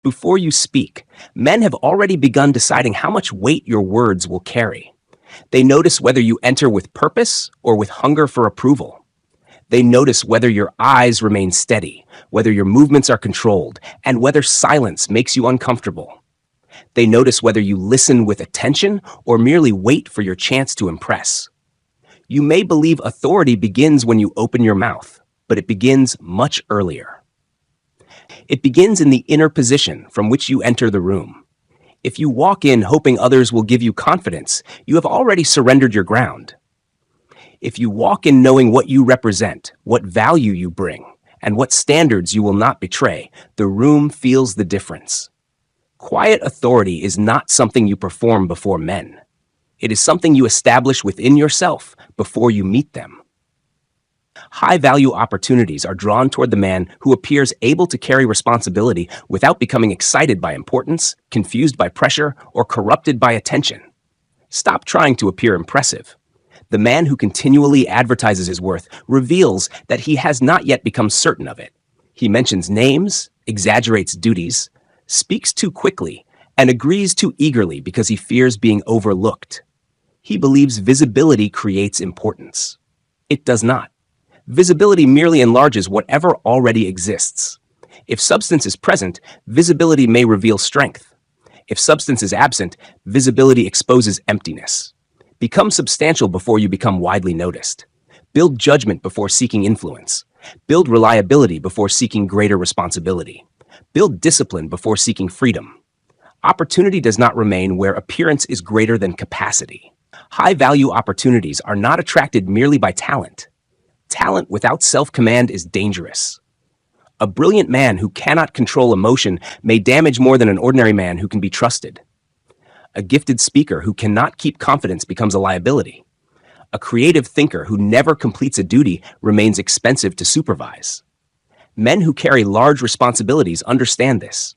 Before you speak, men have already begun deciding how much weight your words will carry. They notice whether you enter with purpose or with hunger for approval. They notice whether your eyes remain steady, whether your movements are controlled, and whether silence makes you uncomfortable. They notice whether you listen with attention or merely wait for your chance to impress. You may believe authority begins when you open your mouth, but it begins much earlier. It begins in the inner position from which you enter the room. If you walk in hoping others will give you confidence, you have already surrendered your ground. If you walk in knowing what you represent, what value you bring, and what standards you will not betray, the room feels the difference. Quiet authority is not something you perform before men. It is something you establish within yourself before you meet them. High-value opportunities are drawn toward the man who appears able to carry responsibility without becoming excited by importance, confused by pressure, or corrupted by attention. Stop trying to appear impressive. The man who continually advertises his worth reveals that he has not yet become certain of it. He mentions names, exaggerates duties, speaks too quickly, and agrees too eagerly because he fears being overlooked. He believes visibility creates importance. It does not. Visibility merely enlarges whatever already exists. If substance is present, visibility may reveal strength. If substance is absent, visibility exposes emptiness. Become substantial before you become widely noticed. Build judgment before seeking influence. Build reliability before seeking greater responsibility. Build discipline before seeking freedom. Opportunity does not remain where appearance is greater than capacity. High-value opportunities are not attracted merely by talent. Talent without self-command is dangerous. A brilliant man who cannot control emotion may damage more than an ordinary man who can be trusted. A gifted speaker who cannot keep confidence becomes a liability. A creative thinker who never completes a duty remains expensive to supervise. Men who carry large responsibilities understand this.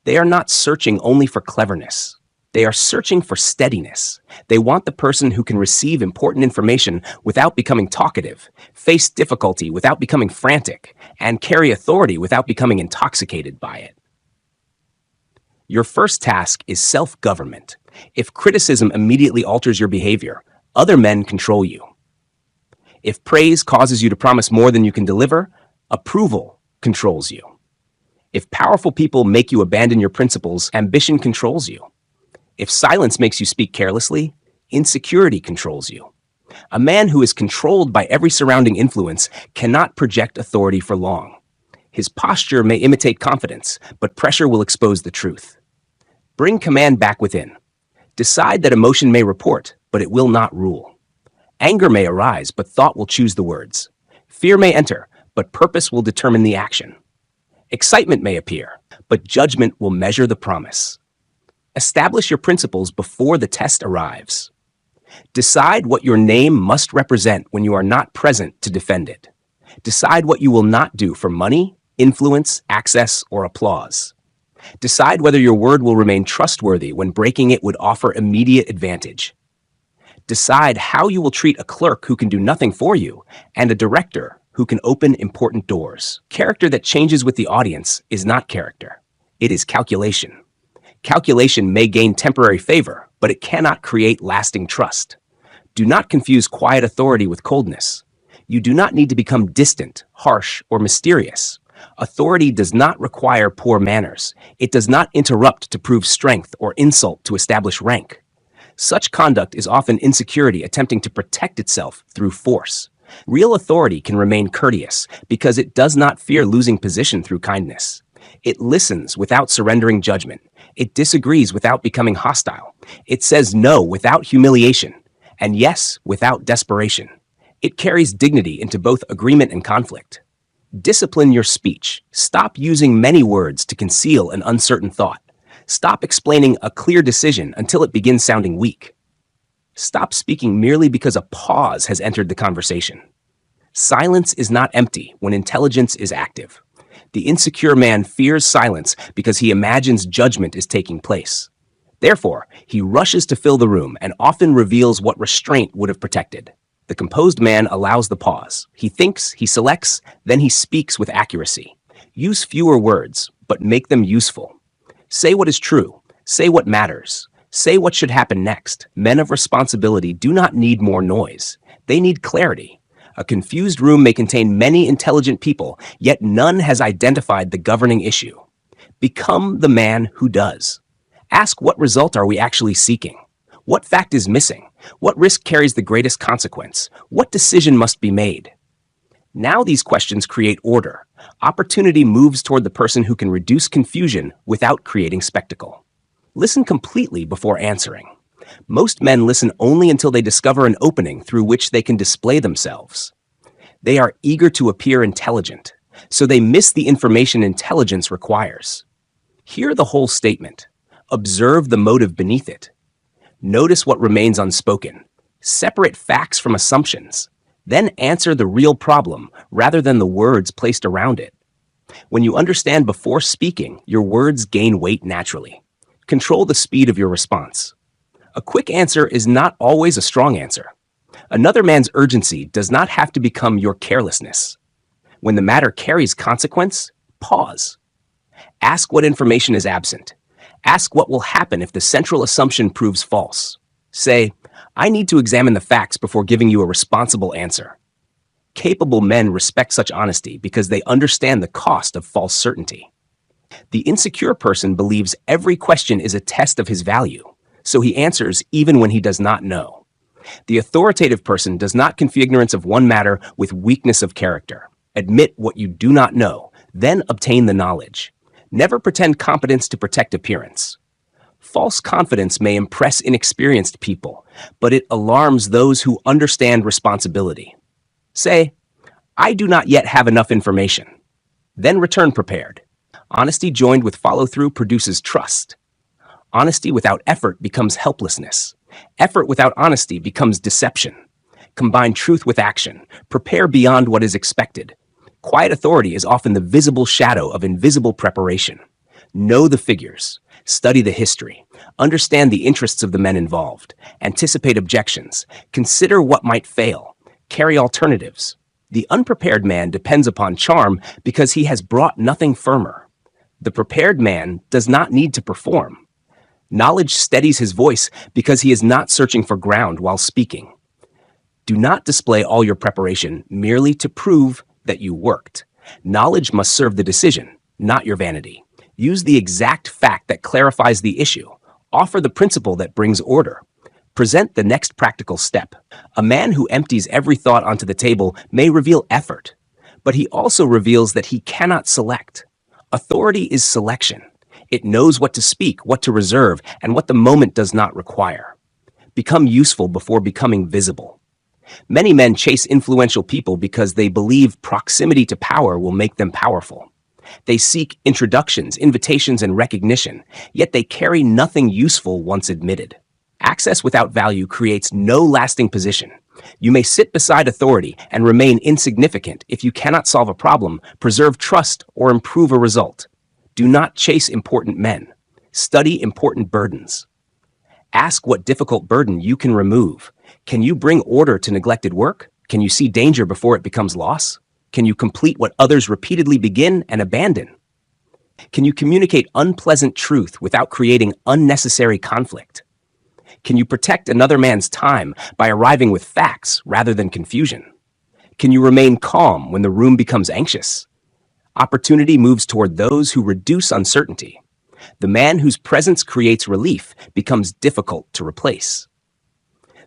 They are not searching only for cleverness. They are searching for steadiness. They want the person who can receive important information without becoming talkative, face difficulty without becoming frantic, and carry authority without becoming intoxicated by it. Your first task is self-government. If criticism immediately alters your behavior, other men control you. If praise causes you to promise more than you can deliver, approval controls you. If powerful people make you abandon your principles, ambition controls you. If silence makes you speak carelessly, insecurity controls you. A man who is controlled by every surrounding influence cannot project authority for long. His posture may imitate confidence, but pressure will expose the truth. Bring command back within. Decide that emotion may report, but it will not rule. Anger may arise, but thought will choose the words. Fear may enter, but purpose will determine the action. Excitement may appear, but judgment will measure the promise. Establish your principles before the test arrives. Decide what your name must represent when you are not present to defend it. Decide what you will not do for money, influence, access, or applause. Decide whether your word will remain trustworthy when breaking it would offer immediate advantage. Decide how you will treat a clerk who can do nothing for you and a director who can open important doors. Character that changes with the audience is not character. It is calculation. Calculation may gain temporary favor, but it cannot create lasting trust. Do not confuse quiet authority with coldness. You do not need to become distant, harsh, or mysterious. Authority does not require poor manners. It does not interrupt to prove strength or insult to establish rank. Such conduct is often insecurity attempting to protect itself through force. Real authority can remain courteous because it does not fear losing position through kindness. It listens without surrendering judgment. It disagrees without becoming hostile. It says no without humiliation, and yes without desperation. It carries dignity into both agreement and conflict. Discipline your speech. Stop using many words to conceal an uncertain thought. Stop explaining a clear decision until it begins sounding weak. Stop speaking merely because a pause has entered the conversation. Silence is not empty when intelligence is active. The insecure man fears silence because he imagines judgment is taking place. Therefore, he rushes to fill the room and often reveals what restraint would have protected. The composed man allows the pause. He thinks, he selects, then he speaks with accuracy. Use fewer words, but make them useful. Say what is true. Say what matters. Say what should happen next. Men of responsibility do not need more noise. They need clarity. A confused room may contain many intelligent people, yet none has identified the governing issue. Become the man who does. Ask, what result are we actually seeking? What fact is missing? What risk carries the greatest consequence? What decision must be made? Now these questions create order. Opportunity moves toward the person who can reduce confusion without creating spectacle. Listen completely before answering. Most men listen only until they discover an opening through which they can display themselves. They are eager to appear intelligent, so they miss the information intelligence requires. Hear the whole statement. Observe the motive beneath it. Notice what remains unspoken. Separate facts from assumptions. Then answer the real problem rather than the words placed around it. When you understand before speaking, your words gain weight naturally. Control the speed of your response. A quick answer is not always a strong answer. Another man's urgency does not have to become your carelessness. When the matter carries consequence, pause. Ask what information is absent. Ask what will happen if the central assumption proves false. Say, I need to examine the facts before giving you a responsible answer. Capable men respect such honesty because they understand the cost of false certainty. The insecure person believes every question is a test of his value, so he answers even when he does not know. The authoritative person does not confuse ignorance of one matter with weakness of character. Admit what you do not know, then obtain the knowledge. Never pretend competence to protect appearance. False confidence may impress inexperienced people, but it alarms those who understand responsibility. Say, I do not yet have enough information. Then return prepared. Honesty joined with follow-through produces trust. Honesty without effort becomes helplessness. Effort without honesty becomes deception. Combine truth with action. Prepare beyond what is expected. Quiet authority is often the visible shadow of invisible preparation. Know the figures. Study the history. Understand the interests of the men involved. Anticipate objections. Consider what might fail. Carry alternatives. The unprepared man depends upon charm because he has brought nothing firmer. The prepared man does not need to perform. Knowledge steadies his voice because he is not searching for ground while speaking. Do not display all your preparation merely to prove that you worked. Knowledge must serve the decision, not your vanity. Use the exact fact that clarifies the issue. Offer the principle that brings order. Present the next practical step. A man who empties every thought onto the table may reveal effort, but he also reveals that he cannot select. Authority is selection. It knows what to speak, what to reserve, and what the moment does not require. Become useful before becoming visible. Many men chase influential people because they believe proximity to power will make them powerful. They seek introductions, invitations, and recognition, yet they carry nothing useful once admitted. Access without value creates no lasting position. You may sit beside authority and remain insignificant if you cannot solve a problem, preserve trust, or improve a result. Do not chase important men. Study important burdens. Ask what difficult burden you can remove. Can you bring order to neglected work? Can you see danger before it becomes loss? Can you complete what others repeatedly begin and abandon? Can you communicate unpleasant truth without creating unnecessary conflict? Can you protect another man's time by arriving with facts rather than confusion? Can you remain calm when the room becomes anxious? Opportunity moves toward those who reduce uncertainty. The man whose presence creates relief becomes difficult to replace.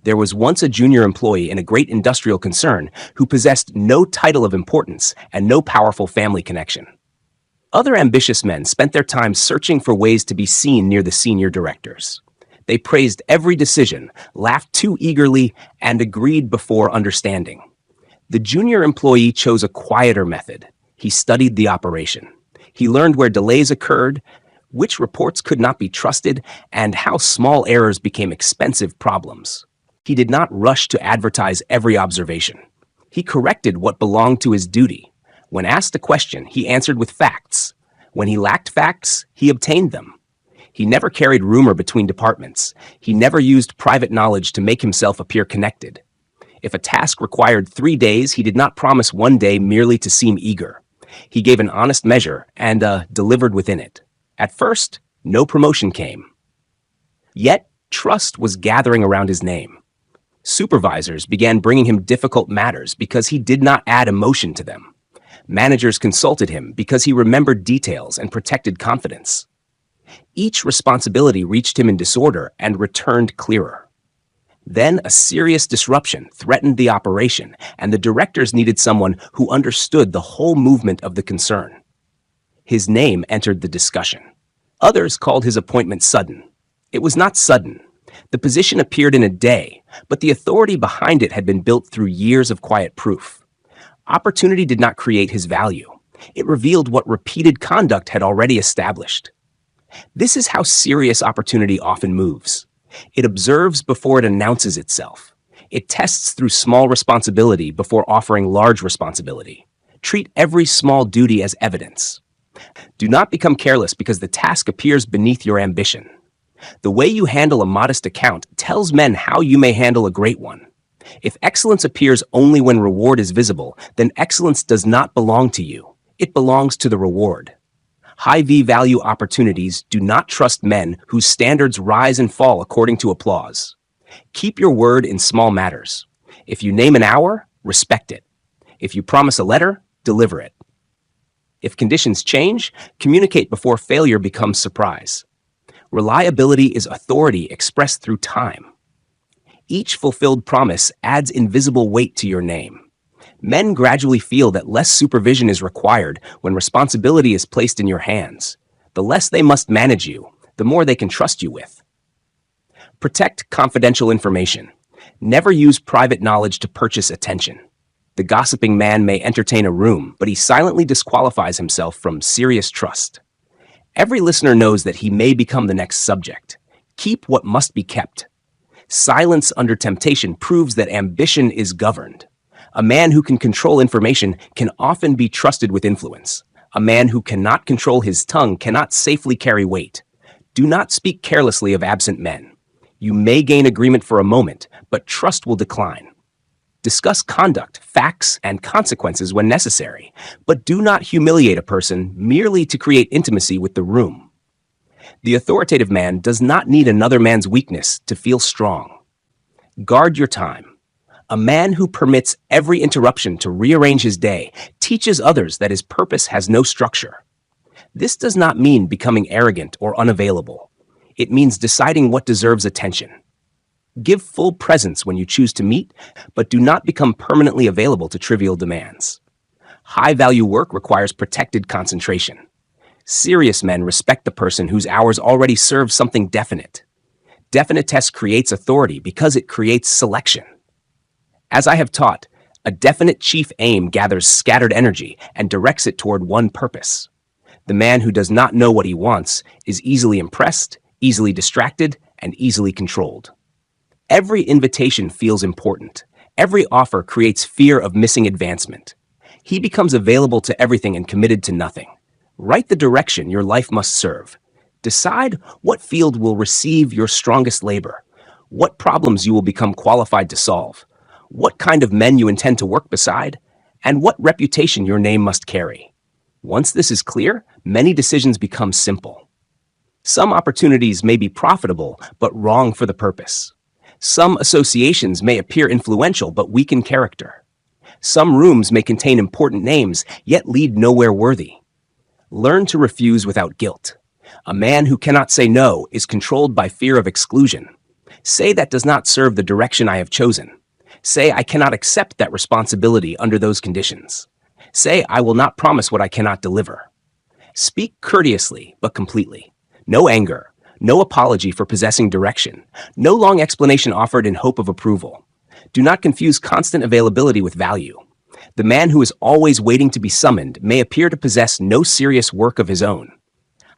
There was once a junior employee in a great industrial concern who possessed no title of importance and no powerful family connection. Other ambitious men spent their time searching for ways to be seen near the senior directors. They praised every decision, laughed too eagerly, and agreed before understanding. The junior employee chose a quieter method. He studied the operation. He learned where delays occurred, which reports could not be trusted, and how small errors became expensive problems. He did not rush to advertise every observation. He corrected what belonged to his duty. When asked a question, he answered with facts. When he lacked facts, he obtained them. He never carried rumor between departments. He never used private knowledge to make himself appear connected. If a task required 3 days, he did not promise 1 day merely to seem eager. He gave an honest measure and delivered within it. At first, No promotion came. Yet, trust was gathering around his name. Supervisors began bringing him difficult matters because he did not add emotion to them. Managers consulted him because he remembered details and protected confidence. Each responsibility reached him in disorder and returned clearer. Then a serious disruption threatened the operation, and the directors needed someone who understood the whole movement of the concern. His name entered the discussion. Others called his appointment sudden. It was not sudden. The position appeared in a day, but the authority behind it had been built through years of quiet proof. Opportunity did not create his value. It revealed what repeated conduct had already established. This is how serious opportunity often moves. It observes before it announces itself. It tests through small responsibility before offering large responsibility. Treat every small duty as evidence. Do not become careless because the task appears beneath your ambition. The way you handle a modest account tells men how you may handle a great one. If excellence appears only when reward is visible, then excellence does not belong to you. It belongs to the reward. High V-value opportunities do not trust men whose standards rise and fall according to applause. Keep your word in small matters. If you name an hour, respect it. If you promise a letter, deliver it. If conditions change, communicate before failure becomes surprise. Reliability is authority expressed through time. Each fulfilled promise adds invisible weight to your name. Men gradually feel that less supervision is required when responsibility is placed in your hands. The less they must manage you, the more they can trust you with. Protect confidential information. Never use private knowledge to purchase attention. The gossiping man may entertain a room, but he silently disqualifies himself from serious trust. Every listener knows that he may become the next subject. Keep what must be kept. Silence under temptation proves that ambition is governed. A man who can control information can often be trusted with influence. A man who cannot control his tongue cannot safely carry weight. Do not speak carelessly of absent men. You may gain agreement for a moment, but trust will decline. Discuss conduct, facts, and consequences when necessary, but do not humiliate a person merely to create intimacy with the room. The authoritative man does not need another man's weakness to feel strong. Guard your time. A man who permits every interruption to rearrange his day teaches others that his purpose has no structure. This does not mean becoming arrogant or unavailable. It means deciding what deserves attention. Give full presence when you choose to meet, but do not become permanently available to trivial demands. High-value work requires protected concentration. Serious men respect the person whose hours already serve something definite. Definiteness creates authority because it creates selection. As I have taught, a definite chief aim gathers scattered energy and directs it toward one purpose. The man who does not know what he wants is easily impressed, easily distracted, and easily controlled. Every invitation feels important. Every offer creates fear of missing advancement. He becomes available to everything and committed to nothing. Write the direction your life must serve. Decide what field will receive your strongest labor, what problems you will become qualified to solve, what kind of men you intend to work beside, and what reputation your name must carry. Once this is clear, many decisions become simple. Some opportunities may be profitable, but wrong for the purpose. Some associations may appear influential, but weaken character. Some rooms may contain important names, yet lead nowhere worthy. Learn to refuse without guilt. A man who cannot say no is controlled by fear of exclusion. Say that does not serve the direction I have chosen. Say I cannot accept that responsibility under those conditions. Say I will not promise what I cannot deliver. Speak courteously, but completely. No anger, no apology for possessing direction, no long explanation offered in hope of approval. Do not confuse constant availability with value. The man who is always waiting to be summoned may appear to possess no serious work of his own.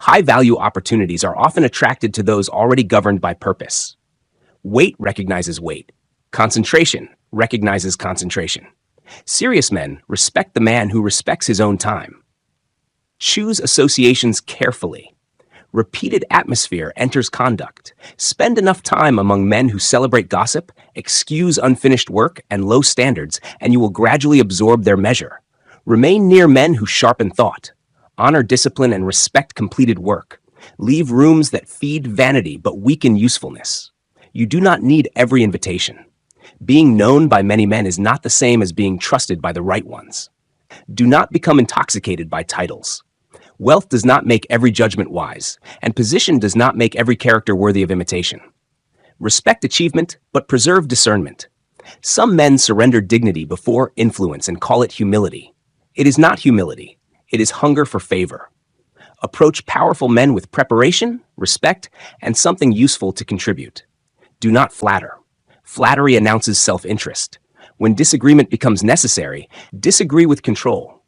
High-value opportunities are often attracted to those already governed by purpose. Weight recognizes weight. Concentration recognizes concentration. Serious men respect the man who respects his own time. Choose associations carefully. Repeated atmosphere enters conduct. Spend enough time among men who celebrate gossip, excuse unfinished work, and low standards, and you will gradually absorb their measure. Remain near men who sharpen thought. Honor discipline and respect completed work. Leave rooms that feed vanity but weaken usefulness. You do not need every invitation. Being known by many men is not the same as being trusted by the right ones. Do not become intoxicated by titles. Wealth does not make every judgment wise, and position does not make every character worthy of imitation. Respect achievement, but preserve discernment. Some men surrender dignity before influence and call it humility. It is not humility. It is hunger for favor. Approach powerful men with preparation, respect, and something useful to contribute. Do not flatter. Flattery announces self-interest. When disagreement becomes necessary, disagree with control.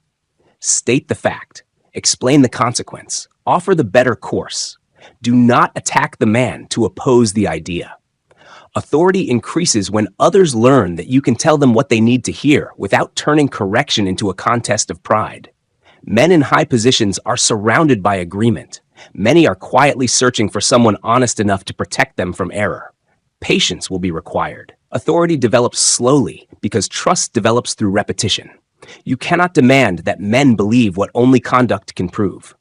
State the fact. Explain the consequence. Offer the better course. Do not attack the man to oppose the idea. Authority increases when others learn that you can tell them what they need to hear without turning correction into a contest of pride. Men in high positions are surrounded by agreement. Many are quietly searching for someone honest enough to protect them from error. Patience will be required. Authority develops slowly because trust develops through repetition. You cannot demand that men believe what only conduct can prove.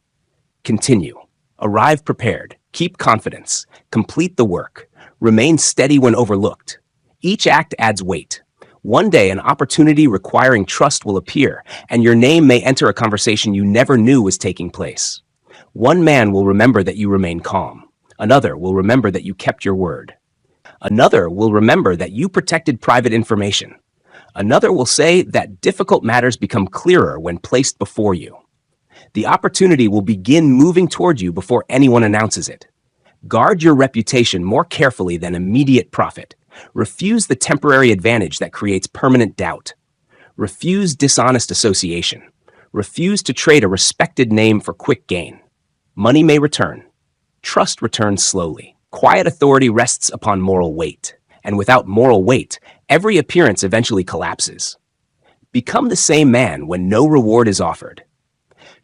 Continue. Arrive prepared. Keep confidence. Complete the work. Remain steady when overlooked. Each act adds weight. One day, an opportunity requiring trust will appear, and your name may enter a conversation you never knew was taking place. One man will remember that you remained calm. Another will remember that you kept your word. Another will remember that you protected private information. Another will say that difficult matters become clearer when placed before you. The opportunity will begin moving toward you before anyone announces it. Guard your reputation more carefully than immediate profit. Refuse the temporary advantage that creates permanent doubt. Refuse dishonest association. Refuse to trade a respected name for quick gain. Money may return. Trust returns slowly. Quiet authority rests upon moral weight, and without moral weight, every appearance eventually collapses. Become the same man when no reward is offered.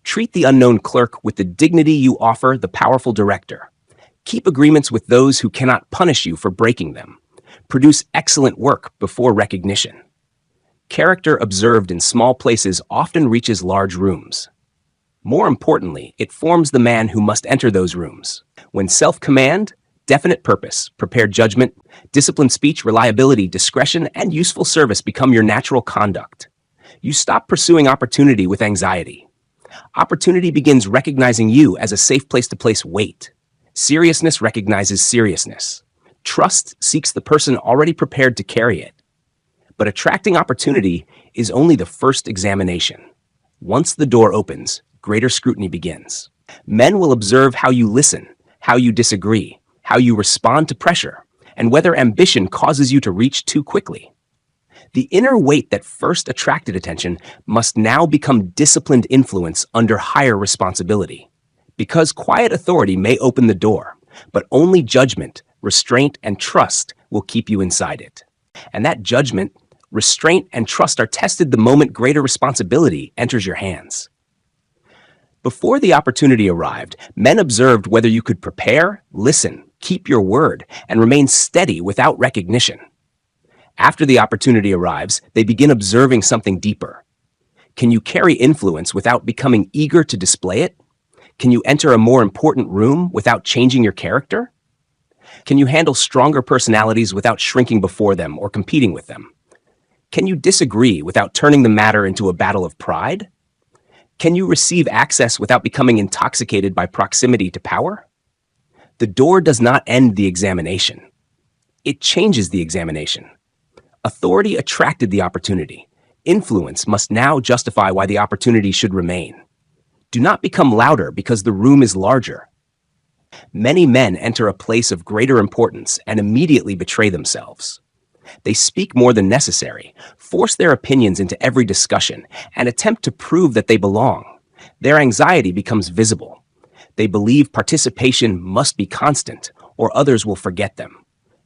Treat the unknown clerk with the dignity you offer the powerful director. Keep agreements with those who cannot punish you for breaking them. Produce excellent work before recognition. Character observed in small places often reaches large rooms. More importantly, it forms the man who must enter those rooms. When self-command, definite purpose, prepared judgment, disciplined speech, reliability, discretion, and useful service become your natural conduct. You stop pursuing opportunity with anxiety. Opportunity begins recognizing you as a safe place to place weight. Seriousness recognizes seriousness. Trust seeks the person already prepared to carry it. But attracting opportunity is only the first examination. Once the door opens, greater scrutiny begins. Men will observe how you listen, how you disagree, how you respond to pressure, and whether ambition causes you to reach too quickly. The inner weight that first attracted attention must now become disciplined influence under higher responsibility. Because quiet authority may open the door, but only judgment, restraint, and trust will keep you inside it. And that judgment, restraint, and trust are tested the moment greater responsibility enters your hands. Before the opportunity arrived, men observed whether you could prepare, listen, keep your word, and remain steady without recognition. After the opportunity arrives, they begin observing something deeper. Can you carry influence without becoming eager to display it? Can you enter a more important room without changing your character? Can you handle stronger personalities without shrinking before them or competing with them? Can you disagree without turning the matter into a battle of pride? Can you receive access without becoming intoxicated by proximity to power? The door does not end the examination. It changes the examination. Authority attracted the opportunity. Influence must now justify why the opportunity should remain. Do not become louder because the room is larger. Many men enter a place of greater importance and immediately betray themselves. They speak more than necessary, force their opinions into every discussion, and attempt to prove that they belong. Their anxiety becomes visible. They believe participation must be constant, or others will forget them.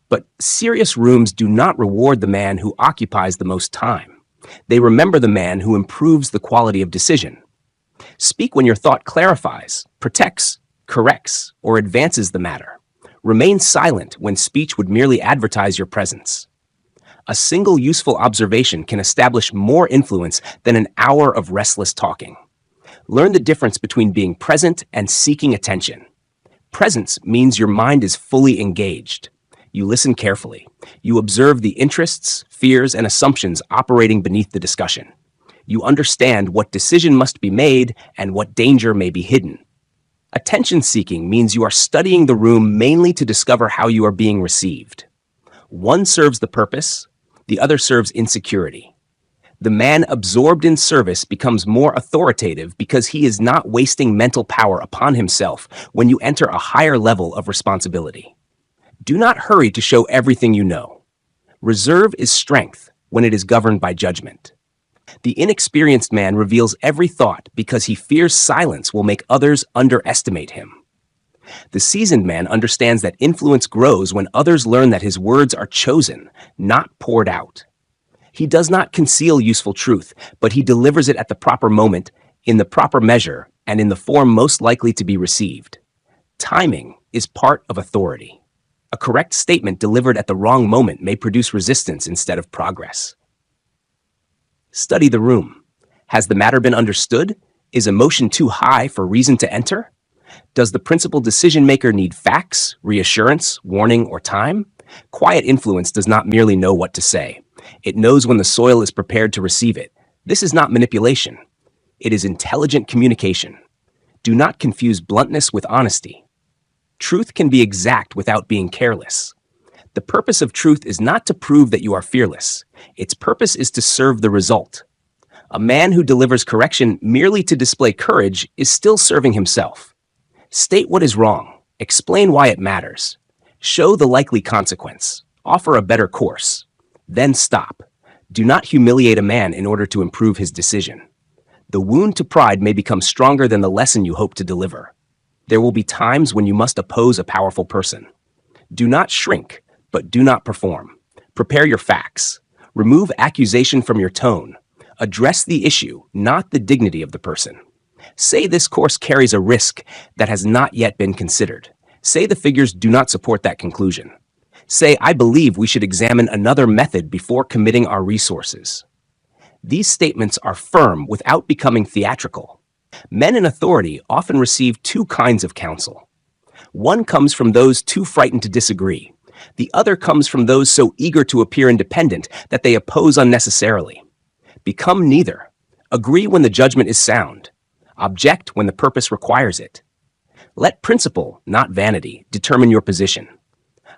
But serious rooms do not reward the man who occupies the most time. They remember the man who improves the quality of decision. Speak when your thought clarifies, protects, corrects, or advances the matter. Remain silent when speech would merely advertise your presence. A single useful observation can establish more influence than an hour of restless talking. Learn the difference between being present and seeking attention. Presence means your mind is fully engaged. You listen carefully. You observe the interests, fears, and assumptions operating beneath the discussion. You understand what decision must be made and what danger may be hidden. Attention-seeking means you are studying the room mainly to discover how you are being received. One serves the purpose, the other serves insecurity. The man absorbed in service becomes more authoritative because he is not wasting mental power upon himself when you enter a higher level of responsibility. Do not hurry to show everything you know. Reserve is strength when it is governed by judgment. The inexperienced man reveals every thought because he fears silence will make others underestimate him. The seasoned man understands that influence grows when others learn that his words are chosen, not poured out. He does not conceal useful truth, but he delivers it at the proper moment, in the proper measure, and in the form most likely to be received. Timing is part of authority. A correct statement delivered at the wrong moment may produce resistance instead of progress. Study the room. Has the matter been understood? Is emotion too high for reason to enter? Does the principal decision-maker need facts, reassurance, warning, or time? Quiet influence does not merely know what to say. It knows when the soil is prepared to receive it. This is not manipulation. It is intelligent communication. Do not confuse bluntness with honesty. Truth can be exact without being careless. The purpose of truth is not to prove that you are fearless. Its purpose is to serve the result. A man who delivers correction merely to display courage is still serving himself. State what is wrong. Explain why it matters. Show the likely consequence. Offer a better course. Then stop. Do not humiliate a man in order to improve his decision. The wound to pride may become stronger than the lesson you hope to deliver. There will be times when you must oppose a powerful person. Do not shrink, but do not perform. Prepare your facts. Remove accusation from your tone. Address the issue, not the dignity of the person. Say this course carries a risk that has not yet been considered. Say the figures do not support that conclusion. Say, I believe we should examine another method before committing our resources. These statements are firm without becoming theatrical. Men in authority often receive two kinds of counsel. One comes from those too frightened to disagree. The other comes from those so eager to appear independent that they oppose unnecessarily. Become neither. Agree when the judgment is sound. Object when the purpose requires it. Let principle, not vanity, determine your position.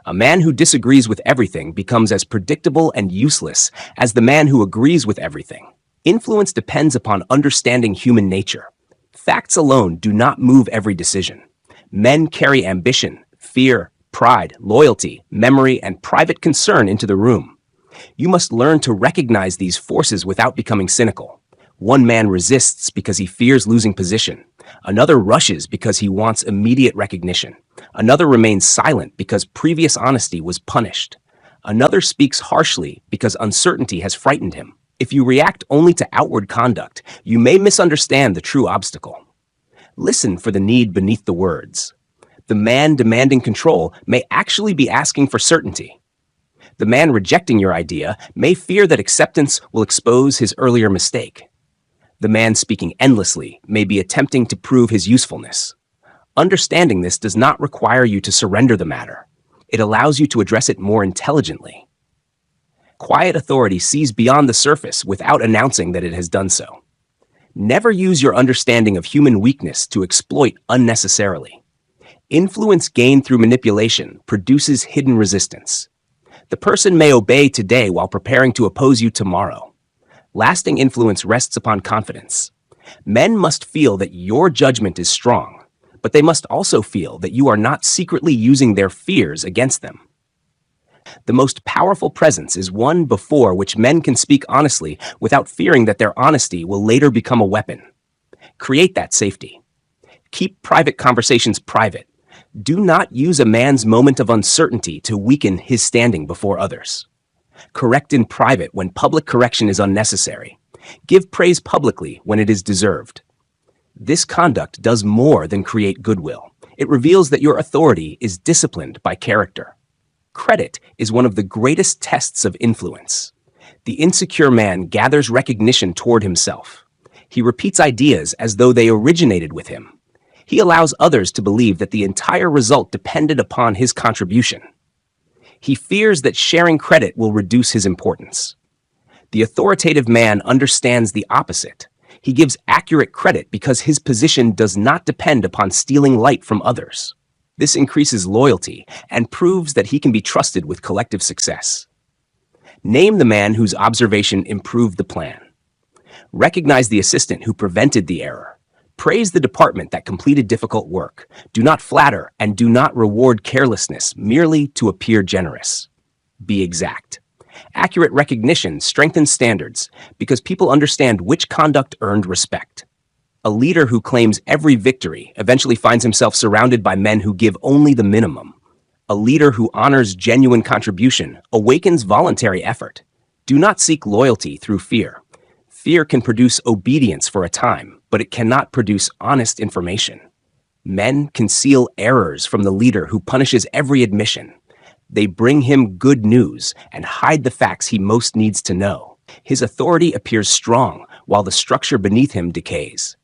A man who disagrees with everything becomes as predictable and useless as the man who agrees with everything. Influence depends upon understanding human nature. Facts alone do not move every decision. Men carry ambition, fear, pride, loyalty, memory, and private concern into the room. You must learn to recognize these forces without becoming cynical. One man resists because he fears losing position. Another rushes because he wants immediate recognition. Another remains silent because previous honesty was punished. Another speaks harshly because uncertainty has frightened him. If you react only to outward conduct, you may misunderstand the true obstacle. Listen for the need beneath the words. The man demanding control may actually be asking for certainty. The man rejecting your idea may fear that acceptance will expose his earlier mistake. The man speaking endlessly may be attempting to prove his usefulness. Understanding this does not require you to surrender the matter. It allows you to address it more intelligently. Quiet authority sees beyond the surface without announcing that it has done so. Never use your understanding of human weakness to exploit unnecessarily. Influence gained through manipulation produces hidden resistance. The person may obey today while preparing to oppose you tomorrow. Lasting influence rests upon confidence. Men must feel that your judgment is strong, but they must also feel that you are not secretly using their fears against them. The most powerful presence is one before which men can speak honestly without fearing that their honesty will later become a weapon. Create that safety. Keep private conversations private. Do not use a man's moment of uncertainty to weaken his standing before others. Correct in private when public correction is unnecessary. Give praise publicly when it is deserved. This conduct does more than create goodwill. It reveals that your authority is disciplined by character. Credit is one of the greatest tests of influence. The insecure man gathers recognition toward himself. He repeats ideas as though they originated with him. He allows others to believe that the entire result depended upon his contribution. He fears that sharing credit will reduce his importance. The authoritative man understands the opposite. He gives accurate credit because his position does not depend upon stealing light from others. This increases loyalty and proves that he can be trusted with collective success. Name the man whose observation improved the plan. Recognize the assistant who prevented the error. Praise the department that completed difficult work. Do not flatter and do not reward carelessness merely to appear generous. Be exact. Accurate recognition strengthens standards because people understand which conduct earned respect. A leader who claims every victory eventually finds himself surrounded by men who give only the minimum. A leader who honors genuine contribution awakens voluntary effort. Do not seek loyalty through fear. Fear can produce obedience for a time, but it cannot produce honest information. Men conceal errors from the leader who punishes every admission. They bring him good news and hide the facts he most needs to know. His authority appears strong while the structure beneath him decays.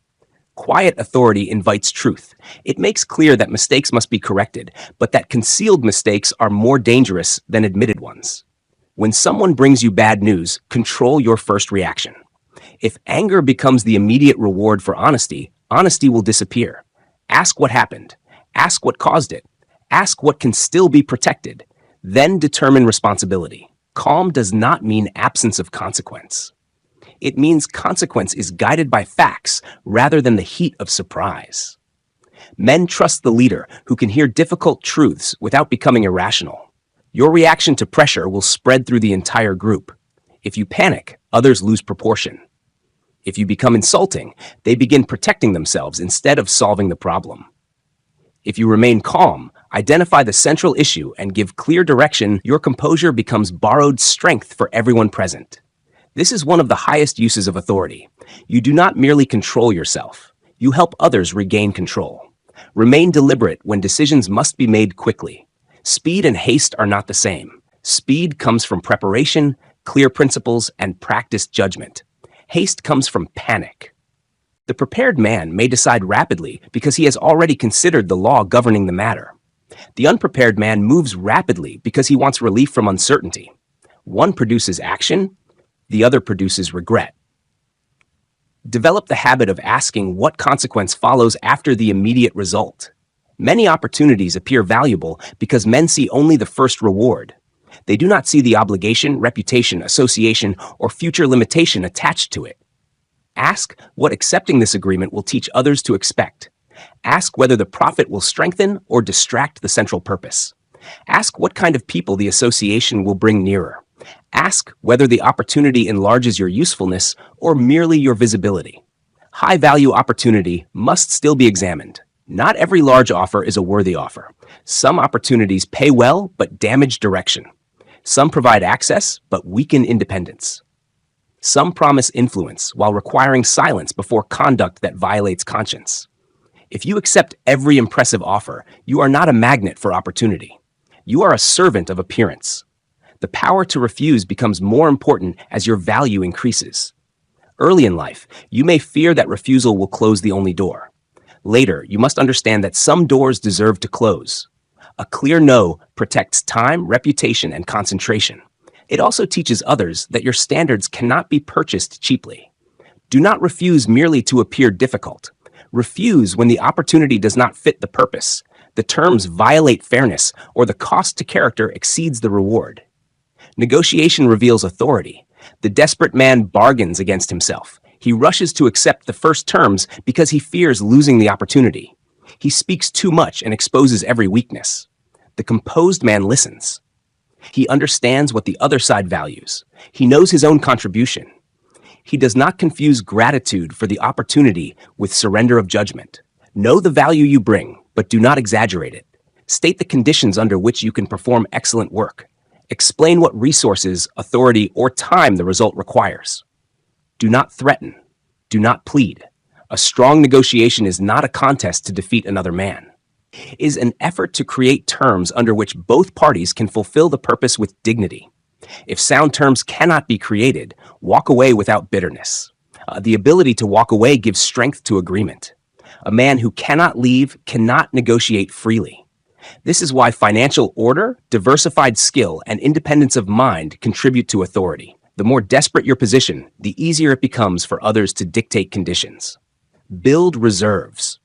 Quiet authority invites truth. It makes clear that mistakes must be corrected, but that concealed mistakes are more dangerous than admitted ones. When someone brings you bad news, control your first reaction. If anger becomes the immediate reward for honesty, honesty will disappear. Ask what happened. Ask what caused it. Ask what can still be protected. Then determine responsibility. Calm does not mean absence of consequence. It means consequence is guided by facts rather than the heat of surprise. Men trust the leader who can hear difficult truths without becoming irrational. Your reaction to pressure will spread through the entire group. If you panic, others lose proportion. If you become insulting, they begin protecting themselves instead of solving the problem. If you remain calm, identify the central issue, and give clear direction, your composure becomes borrowed strength for everyone present. This is one of the highest uses of authority. You do not merely control yourself. You help others regain control. Remain deliberate when decisions must be made quickly. Speed and haste are not the same. Speed comes from preparation, clear principles, and practiced judgment. Haste comes from panic. The prepared man may decide rapidly because he has already considered the law governing the matter. The unprepared man moves rapidly because he wants relief from uncertainty. One produces action, the other produces regret. Develop the habit of asking what consequence follows after the immediate result. Many opportunities appear valuable because men see only the first reward. They do not see the obligation, reputation, association, or future limitation attached to it. Ask what accepting this agreement will teach others to expect. Ask whether the profit will strengthen or distract the central purpose. Ask what kind of people the association will bring nearer. Ask whether the opportunity enlarges your usefulness or merely your visibility. High-value opportunity must still be examined. Not every large offer is a worthy offer. Some opportunities pay well but damage direction. Some provide access but weaken independence. Some promise influence while requiring silence before conduct that violates conscience. If you accept every impressive offer, you are not a magnet for opportunity. You are a servant of appearance. The power to refuse becomes more important as your value increases. Early in life, you may fear that refusal will close the only door. Later, you must understand that some doors deserve to close. A clear no protects time, reputation, and concentration. It also teaches others that your standards cannot be purchased cheaply. Do not refuse merely to appear difficult. Refuse when the opportunity does not fit the purpose, the terms violate fairness, or the cost to character exceeds the reward. Negotiation reveals authority. The desperate man bargains against himself. He rushes to accept the first terms because he fears losing the opportunity. He speaks too much and exposes every weakness. The composed man listens. He understands what the other side values. He knows his own contribution. He does not confuse gratitude for the opportunity with surrender of judgment. Know the value you bring, but do not exaggerate it. State the conditions under which you can perform excellent work. Explain what resources, authority, or time the result requires. Do not threaten. Do not plead. A strong negotiation is not a contest to defeat another man. It is an effort to create terms under which both parties can fulfill the purpose with dignity. If sound terms cannot be created, walk away without bitterness. The ability to walk away gives strength to agreement. A man who cannot leave cannot negotiate freely. This is why financial order, diversified skill, and independence of mind contribute to authority. The more desperate your position, the easier it becomes for others to dictate conditions. Build reserves.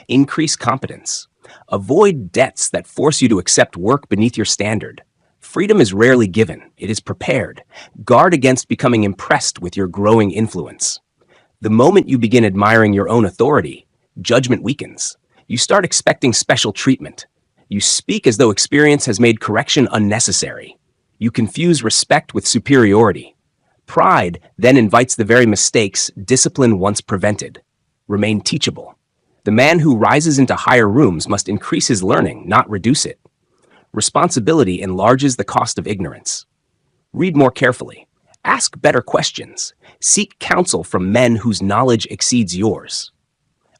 Increase competence. Avoid debts that force you to accept work beneath your standard. Freedom is rarely given, it is prepared. Guard against becoming impressed with your growing influence. The moment you begin admiring your own authority, judgment weakens. You start expecting special treatment. You speak as though experience has made correction unnecessary. You confuse respect with superiority. Pride then invites the very mistakes discipline once prevented. Remain teachable. The man who rises into higher rooms must increase his learning, not reduce it. Responsibility enlarges the cost of ignorance. Read more carefully. Ask better questions. Seek counsel from men whose knowledge exceeds yours.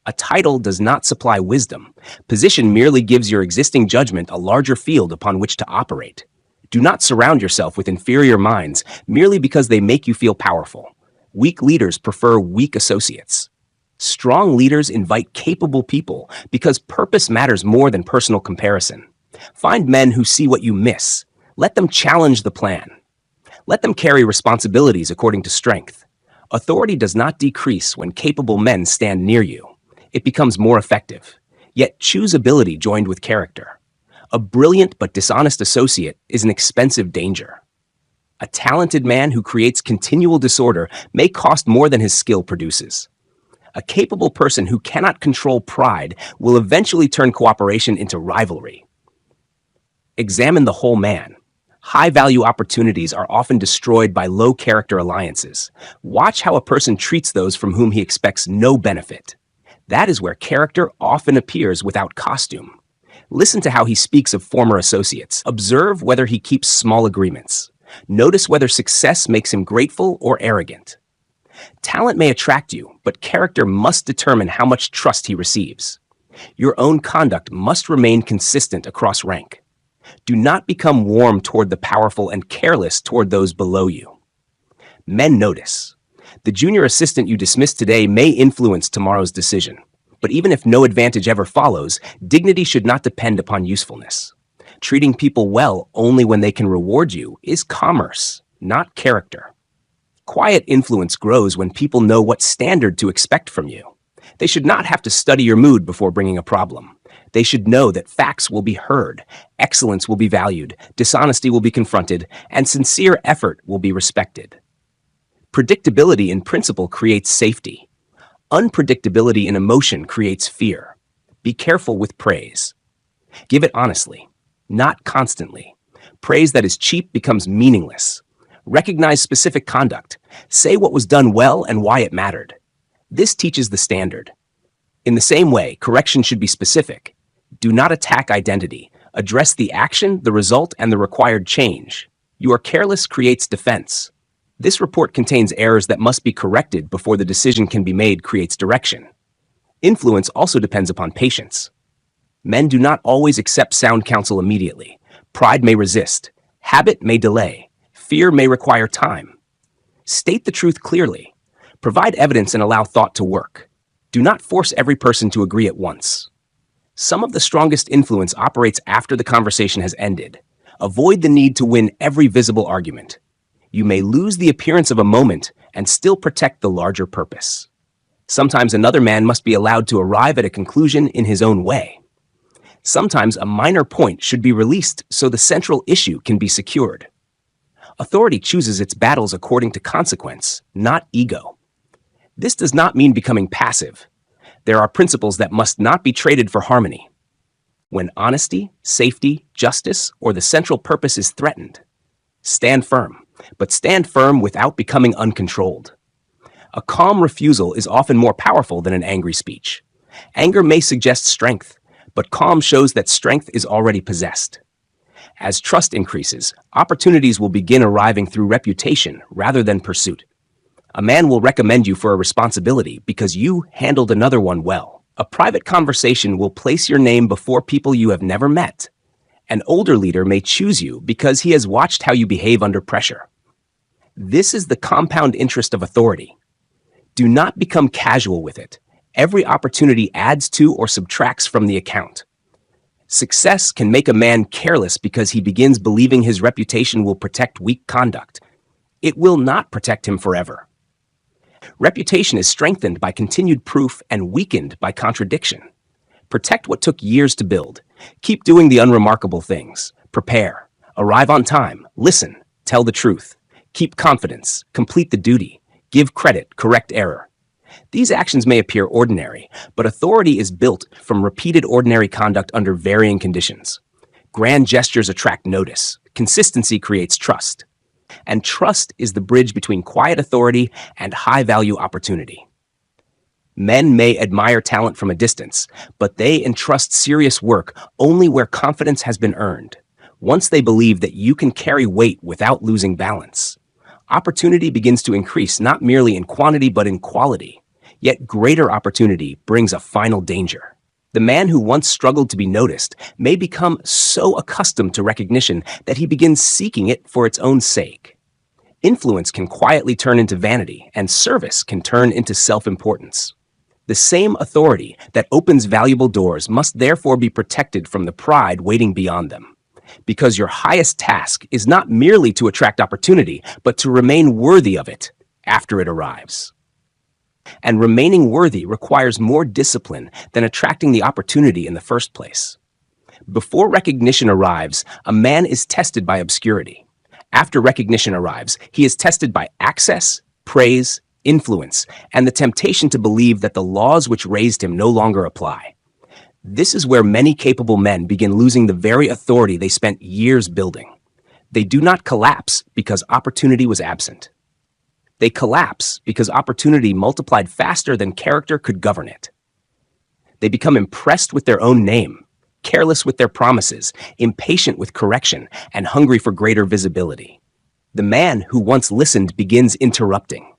A title does not supply wisdom. Position merely gives your existing judgment a larger field upon which to operate. Do not surround yourself with inferior minds merely because they make you feel powerful. Weak leaders prefer weak associates. Strong leaders invite capable people because purpose matters more than personal comparison. Find men who see what you miss. Let them challenge the plan. Let them carry responsibilities according to strength. Authority does not decrease when capable men stand near you. It becomes more effective. Yet choose ability joined with character. A brilliant but dishonest associate is an expensive danger. A talented man who creates continual disorder may cost more than his skill produces. A capable person who cannot control pride will eventually turn cooperation into rivalry. Examine the whole man. High-value opportunities are often destroyed by low-character alliances. Watch how a person treats those from whom he expects no benefit. That is where character often appears without costume. Listen to how he speaks of former associates. Observe whether he keeps small agreements. Notice whether success makes him grateful or arrogant. Talent may attract you, but character must determine how much trust he receives. Your own conduct must remain consistent across rank. Do not become warm toward the powerful and careless toward those below you. Men notice. The junior assistant you dismiss today may influence tomorrow's decision. But even if no advantage ever follows, dignity should not depend upon usefulness. Treating people well only when they can reward you is commerce, not character. Quiet influence grows when people know what standard to expect from you. They should not have to study your mood before bringing a problem. They should know that facts will be heard, excellence will be valued, dishonesty will be confronted, and sincere effort will be respected. Predictability in principle creates safety. Unpredictability in emotion creates fear. Be careful with praise. Give it honestly, not constantly. Praise that is cheap becomes meaningless. Recognize specific conduct. Say what was done well and why it mattered. This teaches the standard. In the same way, correction should be specific. Do not attack identity. Address the action, the result, and the required change. Your careless creates defense. This report contains errors that must be corrected before the decision can be made creates direction. Influence also depends upon patience. Men do not always accept sound counsel immediately. Pride may resist. Habit may delay. Fear may require time. State the truth clearly. Provide evidence and allow thought to work. Do not force every person to agree at once. Some of the strongest influence operates after the conversation has ended. Avoid the need to win every visible argument. You may lose the appearance of a moment and still protect the larger purpose. Sometimes another man must be allowed to arrive at a conclusion in his own way. Sometimes a minor point should be released so the central issue can be secured. Authority chooses its battles according to consequence, not ego. This does not mean becoming passive. There are principles that must not be traded for harmony. When honesty, safety, justice, or the central purpose is threatened, stand firm, but stand firm without becoming uncontrolled. A calm refusal is often more powerful than an angry speech. Anger may suggest strength, but calm shows that strength is already possessed. As trust increases, opportunities will begin arriving through reputation rather than pursuit. A man will recommend you for a responsibility because you handled another one well. A private conversation will place your name before people you have never met. An older leader may choose you because he has watched how you behave under pressure. This is the compound interest of authority. Do not become casual with it. Every opportunity adds to or subtracts from the account. Success can make a man careless because he begins believing his reputation will protect weak conduct. It will not protect him forever. Reputation is strengthened by continued proof and weakened by contradiction. Protect what took years to build. Keep doing the unremarkable things. Prepare. Arrive on time. Listen. Tell the truth. Keep confidence. Complete the duty. Give credit. Correct error. These actions may appear ordinary, but authority is built from repeated ordinary conduct under varying conditions. Grand gestures attract notice. Consistency creates trust. And trust is the bridge between quiet authority and high-value opportunity. Men may admire talent from a distance, but they entrust serious work only where confidence has been earned. Once they believe that you can carry weight without losing balance, opportunity begins to increase not merely in quantity but in quality. Yet greater opportunity brings a final danger. The man who once struggled to be noticed may become so accustomed to recognition that he begins seeking it for its own sake. Influence can quietly turn into vanity, and service can turn into self-importance. The same authority that opens valuable doors must therefore be protected from the pride waiting beyond them. Because your highest task is not merely to attract opportunity, but to remain worthy of it after it arrives. And remaining worthy requires more discipline than attracting the opportunity in the first place. Before recognition arrives, a man is tested by obscurity. After recognition arrives, he is tested by access, praise, influence, and the temptation to believe that the laws which raised him no longer apply. This is where many capable men begin losing the very authority they spent years building. They do not collapse because opportunity was absent. They collapse because opportunity multiplied faster than character could govern it. They become impressed with their own name, careless with their promises, impatient with correction, and hungry for greater visibility. The man who once listened begins interrupting.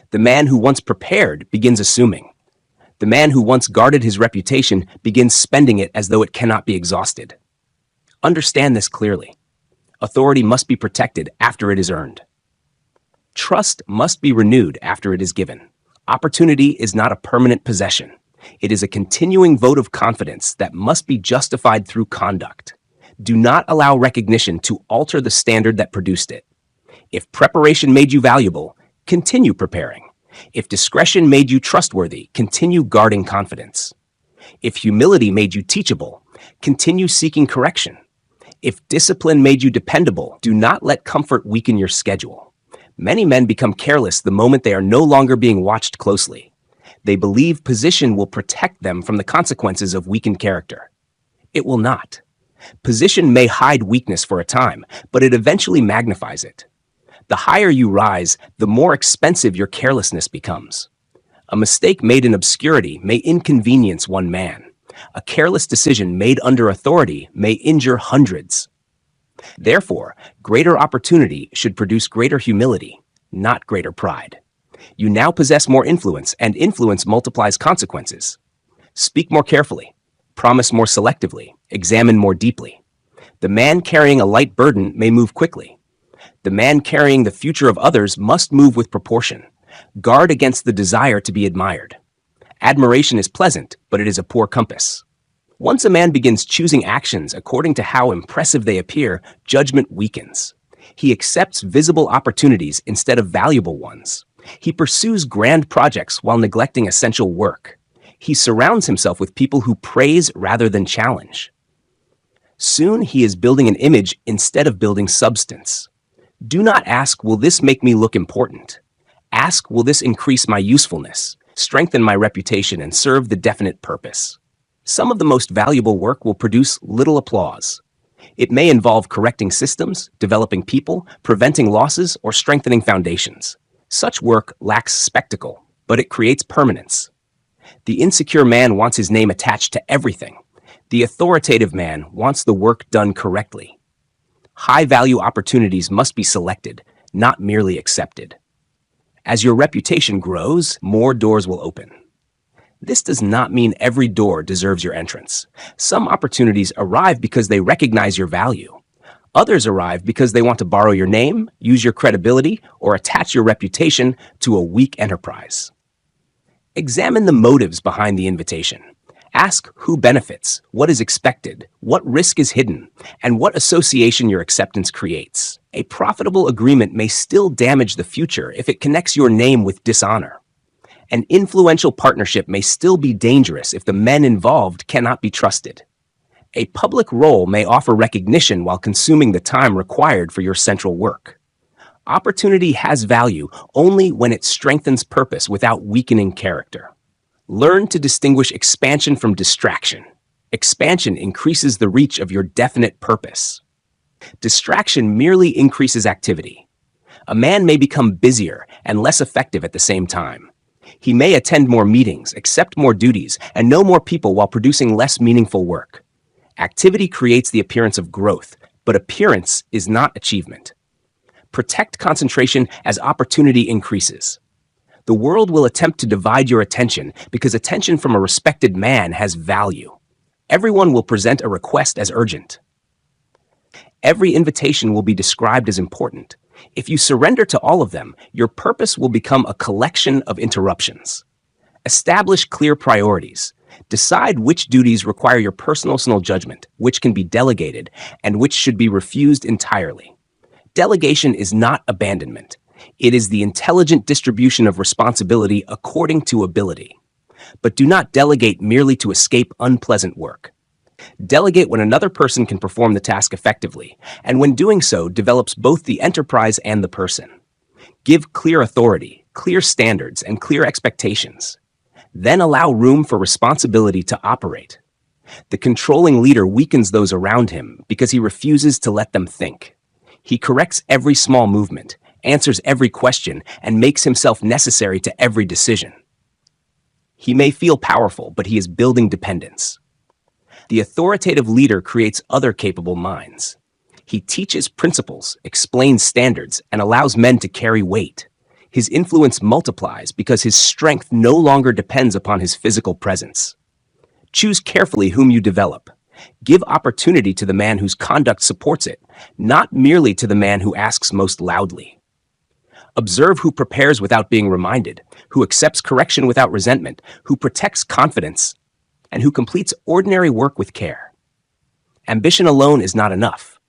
The man who once prepared begins assuming. The man who once guarded his reputation begins spending it as though it cannot be exhausted. Understand this clearly. Authority must be protected after it is earned. Trust must be renewed after it is given. Opportunity is not a permanent possession. It is a continuing vote of confidence that must be justified through conduct. Do not allow recognition to alter the standard that produced it. If preparation made you valuable, continue preparing. If discretion made you trustworthy, continue guarding confidence. If humility made you teachable, continue seeking correction. If discipline made you dependable, do not let comfort weaken your schedule. Many men become careless the moment they are no longer being watched closely. They believe position will protect them from the consequences of weakened character. It will not. Position may hide weakness for a time, but it eventually magnifies it. The higher you rise, the more expensive your carelessness becomes. A mistake made in obscurity may inconvenience one man. A careless decision made under authority may injure hundreds. Therefore, greater opportunity should produce greater humility, not greater pride. You now possess more influence, and influence multiplies consequences. Speak more carefully, promise more selectively, examine more deeply. The man carrying a light burden may move quickly. The man carrying the future of others must move with proportion. Guard against the desire to be admired. Admiration is pleasant, but it is a poor compass. Once a man begins choosing actions according to how impressive they appear, judgment weakens. He accepts visible opportunities instead of valuable ones. He pursues grand projects while neglecting essential work. He surrounds himself with people who praise rather than challenge. Soon he is building an image instead of building substance. Do not ask, will this make me look important? Ask, will this increase my usefulness, strengthen my reputation, and serve the definite purpose? Some of the most valuable work will produce little applause. It may involve correcting systems, developing people, preventing losses, or strengthening foundations. Such work lacks spectacle, but it creates permanence. The insecure man wants his name attached to everything. The authoritative man wants the work done correctly. High-value opportunities must be selected, not merely accepted. As your reputation grows, more doors will open. This does not mean every door deserves your entrance. Some opportunities arrive because they recognize your value. Others arrive because they want to borrow your name, use your credibility, or attach your reputation to a weak enterprise. Examine the motives behind the invitation. Ask who benefits, what is expected, what risk is hidden, and what association your acceptance creates. A profitable agreement may still damage the future if it connects your name with dishonor. An influential partnership may still be dangerous if the men involved cannot be trusted. A public role may offer recognition while consuming the time required for your central work. Opportunity has value only when it strengthens purpose without weakening character. Learn to distinguish expansion from distraction. Expansion increases the reach of your definite purpose. Distraction merely increases activity. A man may become busier and less effective at the same time. He may attend more meetings, accept more duties, and know more people while producing less meaningful work. Activity creates the appearance of growth, but appearance is not achievement. Protect concentration as opportunity increases. The world will attempt to divide your attention because attention from a respected man has value. Everyone will present a request as urgent. Every invitation will be described as important. If you surrender to all of them, your purpose will become a collection of interruptions. Establish clear priorities. Decide which duties require your personal judgment, which can be delegated, and which should be refused entirely. Delegation is not abandonment. It is the intelligent distribution of responsibility according to ability. But do not delegate merely to escape unpleasant work. Delegate when another person can perform the task effectively, and when doing so develops both the enterprise and the person. Give clear authority, clear standards, and clear expectations. Then allow room for responsibility to operate. The controlling leader weakens those around him because he refuses to let them think. He corrects every small movement, answers every question, and makes himself necessary to every decision. He may feel powerful, but he is building dependence. The authoritative leader creates other capable minds. He teaches principles, explains standards, and allows men to carry weight. His influence multiplies because his strength no longer depends upon his physical presence. Choose carefully whom you develop. Give opportunity to the man whose conduct supports it, not merely to the man who asks most loudly. Observe who prepares without being reminded, who accepts correction without resentment, who protects confidence, and who completes ordinary work with care. Ambition alone is not enough.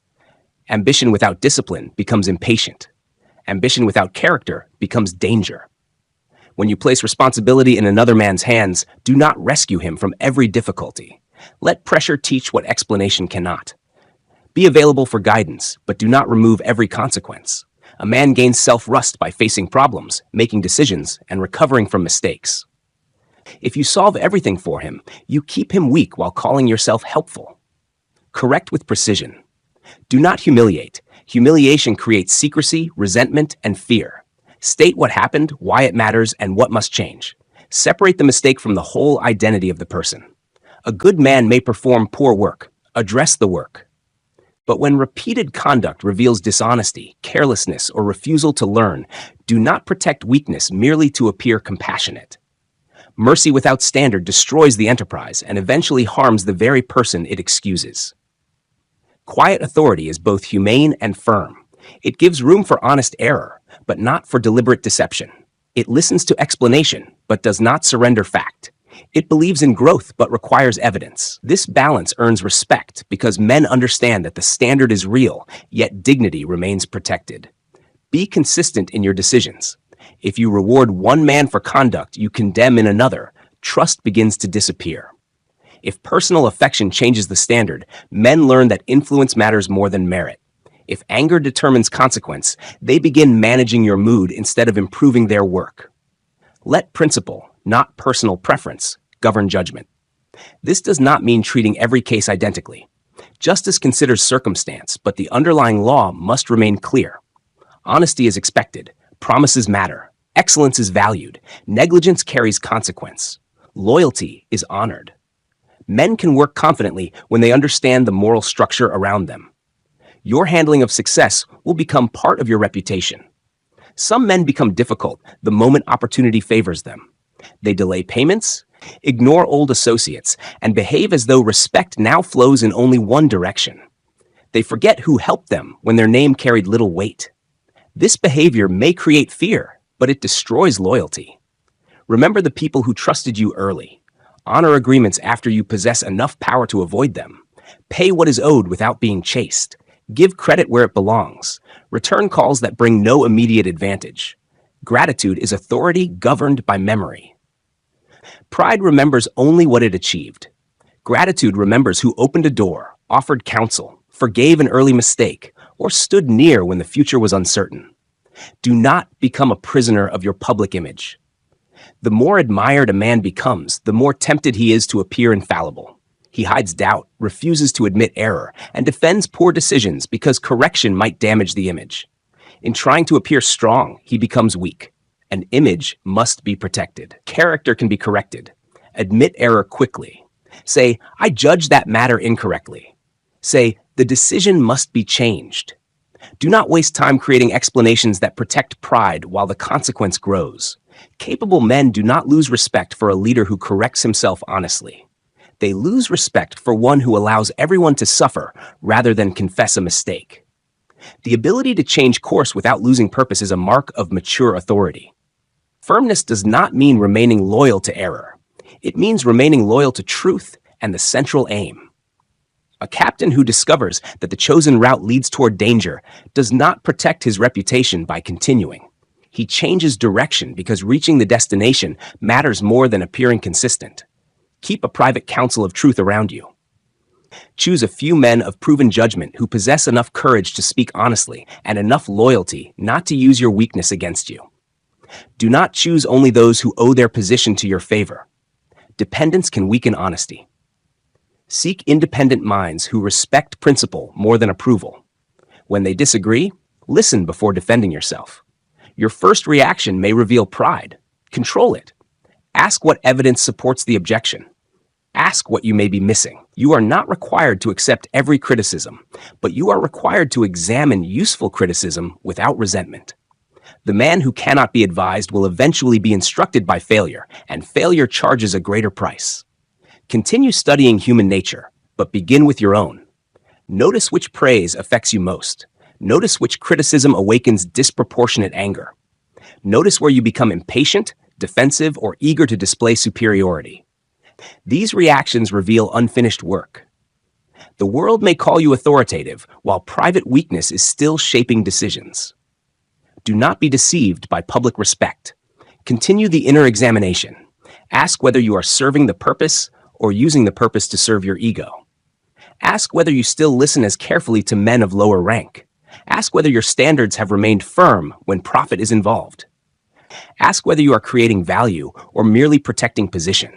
Ambition without discipline becomes impatient. Ambition without character becomes danger. When you place responsibility in another man's hands, do not rescue him from every difficulty. Let pressure teach what explanation cannot. Be available for guidance, but do not remove every consequence. A man gains self-rust by facing problems, making decisions, and recovering from mistakes. If you solve everything for him, you keep him weak while calling yourself helpful. Correct with precision. Do not humiliate. Humiliation creates secrecy, resentment, and fear. State what happened, why it matters, and what must change. Separate the mistake from the whole identity of the person. A good man may perform poor work. Address the work. But when repeated conduct reveals dishonesty, carelessness, or refusal to learn, do not protect weakness merely to appear compassionate. Mercy without standard destroys the enterprise and eventually harms the very person it excuses. Quiet authority is both humane and firm. It gives room for honest error, but not for deliberate deception. It listens to explanation, but does not surrender fact. It believes in growth, but requires evidence. This balance earns respect because men understand that the standard is real, yet dignity remains protected. Be consistent in your decisions. If you reward one man for conduct you condemn in another, trust begins to disappear. If personal affection changes the standard, men learn that influence matters more than merit. If anger determines consequence, they begin managing your mood instead of improving their work. Let principle, not personal preference, govern judgment. This does not mean treating every case identically. Justice considers circumstance, but the underlying law must remain clear. Honesty is expected. Promises matter. Excellence is valued. Negligence carries consequence. Loyalty is honored. Men can work confidently when they understand the moral structure around them. Your handling of success will become part of your reputation. Some men become difficult the moment opportunity favors them. They delay payments, ignore old associates, and behave as though respect now flows in only one direction. They forget who helped them when their name carried little weight. This behavior may create fear, but it destroys loyalty. Remember the people who trusted you early. Honor agreements after you possess enough power to avoid them. Pay what is owed without being chased. Give credit where it belongs. Return calls that bring no immediate advantage. Gratitude is authority governed by memory. Pride remembers only what it achieved. Gratitude remembers who opened a door, offered counsel, forgave an early mistake, or stood near when the future was uncertain. Do not become a prisoner of your public image. The more admired a man becomes, the more tempted he is to appear infallible. He hides doubt, refuses to admit error, and defends poor decisions because correction might damage the image. In trying to appear strong, he becomes weak. An image must be protected. Character can be corrected. Admit error quickly. Say, I judge that matter incorrectly. Say, the decision must be changed. Do not waste time creating explanations that protect pride while the consequence grows. Capable men do not lose respect for a leader who corrects himself honestly. They lose respect for one who allows everyone to suffer rather than confess a mistake. The ability to change course without losing purpose is a mark of mature authority. Firmness does not mean remaining loyal to error. It means remaining loyal to truth and the central aim. A captain who discovers that the chosen route leads toward danger does not protect his reputation by continuing. He changes direction because reaching the destination matters more than appearing consistent. Keep a private council of truth around you. Choose a few men of proven judgment who possess enough courage to speak honestly and enough loyalty not to use your weakness against you. Do not choose only those who owe their position to your favor. Dependence can weaken honesty. Seek independent minds who respect principle more than approval. When they disagree, listen before defending yourself. Your first reaction may reveal pride. Control it. Ask what evidence supports the objection. Ask what you may be missing. You are not required to accept every criticism, but you are required to examine useful criticism without resentment. The man who cannot be advised will eventually be instructed by failure, and failure charges a greater price. Continue studying human nature, but begin with your own. Notice which praise affects you most. Notice which criticism awakens disproportionate anger. Notice where you become impatient, defensive, or eager to display superiority. These reactions reveal unfinished work. The world may call you authoritative, while private weakness is still shaping decisions. Do not be deceived by public respect. Continue the inner examination. Ask whether you are serving the purpose or using the purpose to serve your ego. Ask whether you still listen as carefully to men of lower rank. Ask whether your standards have remained firm when profit is involved. Ask whether you are creating value or merely protecting position.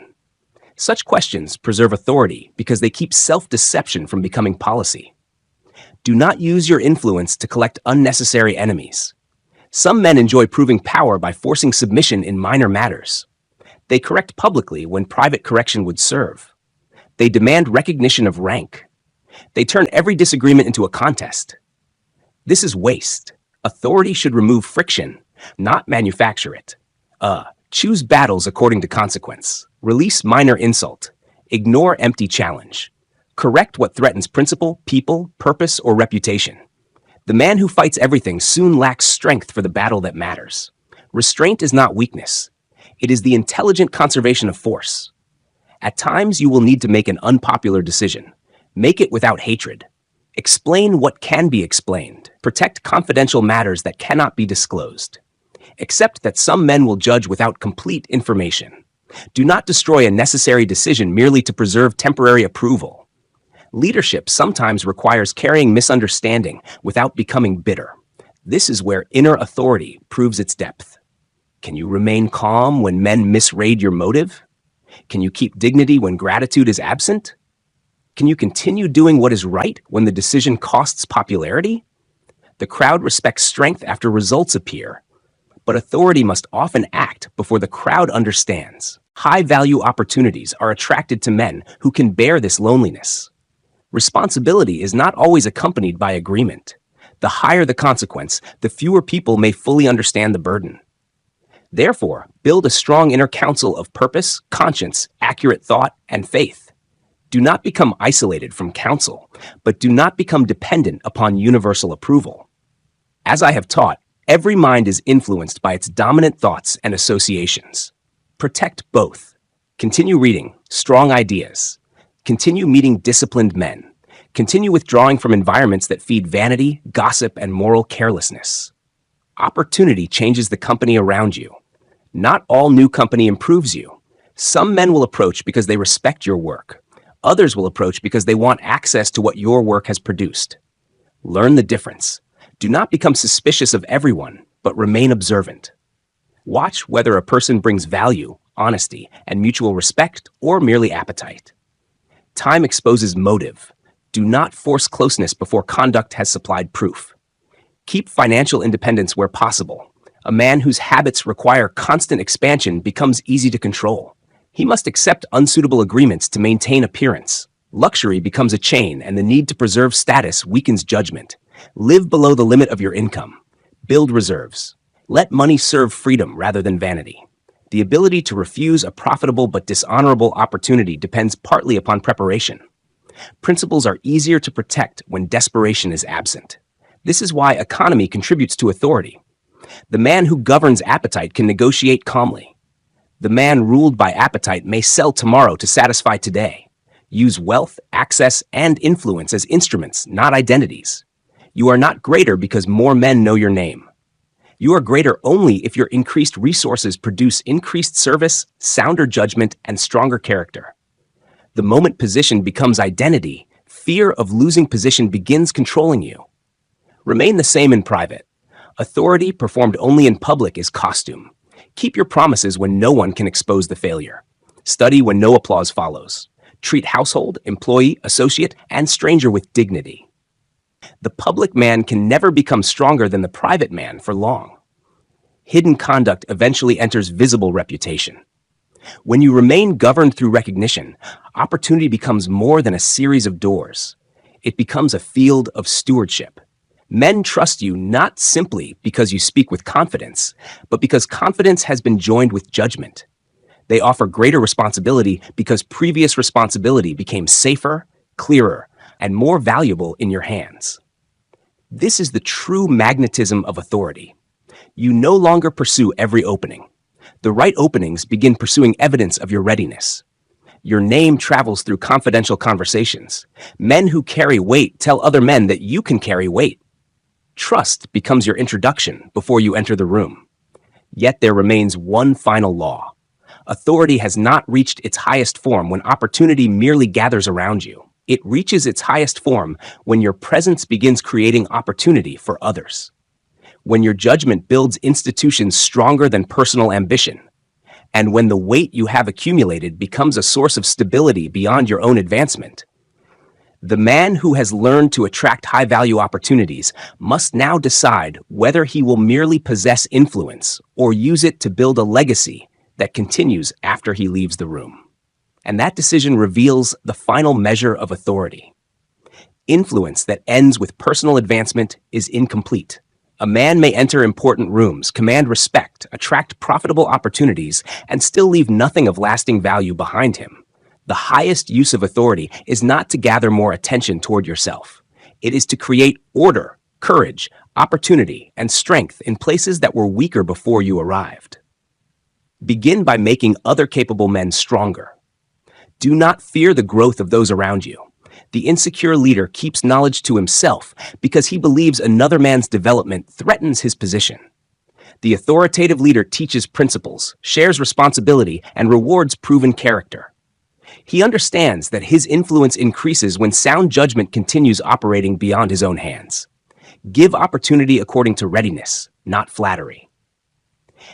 Such questions preserve authority because they keep self-deception from becoming policy. Do not use your influence to collect unnecessary enemies. Some men enjoy proving power by forcing submission in minor matters. They correct publicly when private correction would serve. They demand recognition of rank. They turn every disagreement into a contest. This is waste. Authority should remove friction, not manufacture it. Choose battles according to consequence. Release minor insult. Ignore empty challenge. Correct what threatens principle, people, purpose, or reputation. The man who fights everything soon lacks strength for the battle that matters. Restraint is not weakness. It is the intelligent conservation of force. At times, you will need to make an unpopular decision. Make it without hatred. Explain what can be explained. Protect confidential matters that cannot be disclosed. Accept that some men will judge without complete information. Do not destroy a necessary decision merely to preserve temporary approval. Leadership sometimes requires carrying misunderstanding without becoming bitter. This is where inner authority proves its depth. Can you remain calm when men misread your motive? Can you keep dignity when gratitude is absent? Can you continue doing what is right when the decision costs popularity? The crowd respects strength after results appear, but authority must often act before the crowd understands. High-value opportunities are attracted to men who can bear this loneliness. Responsibility is not always accompanied by agreement. The higher the consequence, the fewer people may fully understand the burden. Therefore, build a strong inner council of purpose, conscience, accurate thought, and faith. Do not become isolated from counsel, but do not become dependent upon universal approval. As I have taught, every mind is influenced by its dominant thoughts and associations. Protect both. Continue reading strong ideas. Continue meeting disciplined men. Continue withdrawing from environments that feed vanity, gossip, and moral carelessness. Opportunity changes the company around you. Not all new company improves you. Some men will approach because they respect your work. Others will approach because they want access to what your work has produced. Learn the difference. Do not become suspicious of everyone, but remain observant. Watch whether a person brings value, honesty, and mutual respect, or merely appetite. Time exposes motive. Do not force closeness before conduct has supplied proof. Keep financial independence where possible. A man whose habits require constant expansion becomes easy to control. He must accept unsuitable agreements to maintain appearance. Luxury becomes a chain, and the need to preserve status weakens judgment. Live below the limit of your income. Build reserves. Let money serve freedom rather than vanity. The ability to refuse a profitable but dishonorable opportunity depends partly upon preparation. Principles are easier to protect when desperation is absent. This is why economy contributes to authority. The man who governs appetite can negotiate calmly. The man ruled by appetite may sell tomorrow to satisfy today. Use wealth, access, and influence as instruments, not identities. You are not greater because more men know your name. You are greater only if your increased resources produce increased service, sounder judgment, and stronger character. The moment position becomes identity, fear of losing position begins controlling you. Remain the same in private. Authority performed only in public is costume. Keep your promises when no one can expose the failure. Study when no applause follows. Treat household, employee, associate, and stranger with dignity. The public man can never become stronger than the private man for long. Hidden conduct eventually enters visible reputation. When you remain governed through recognition, opportunity becomes more than a series of doors. It becomes a field of stewardship. Men trust you not simply because you speak with confidence, but because confidence has been joined with judgment. They offer greater responsibility because previous responsibility became safer, clearer, and more valuable in your hands. This is the true magnetism of authority. You no longer pursue every opening. The right openings begin pursuing evidence of your readiness. Your name travels through confidential conversations. Men who carry weight tell other men that you can carry weight. Trust becomes your introduction before you enter the room. Yet there remains one final law. Authority has not reached its highest form when opportunity merely gathers around you. It reaches its highest form when your presence begins creating opportunity for others. When your judgment builds institutions stronger than personal ambition, and when the weight you have accumulated becomes a source of stability beyond your own advancement. The man who has learned to attract high-value opportunities must now decide whether he will merely possess influence or use it to build a legacy that continues after he leaves the room. And that decision reveals the final measure of authority. Influence that ends with personal advancement is incomplete. A man may enter important rooms, command respect, attract profitable opportunities, and still leave nothing of lasting value behind him. The highest use of authority is not to gather more attention toward yourself. It is to create order, courage, opportunity, and strength in places that were weaker before you arrived. Begin by making other capable men stronger. Do not fear the growth of those around you. The insecure leader keeps knowledge to himself because he believes another man's development threatens his position. The authoritative leader teaches principles, shares responsibility, and rewards proven character. He understands that his influence increases when sound judgment continues operating beyond his own hands. Give opportunity according to readiness, not flattery.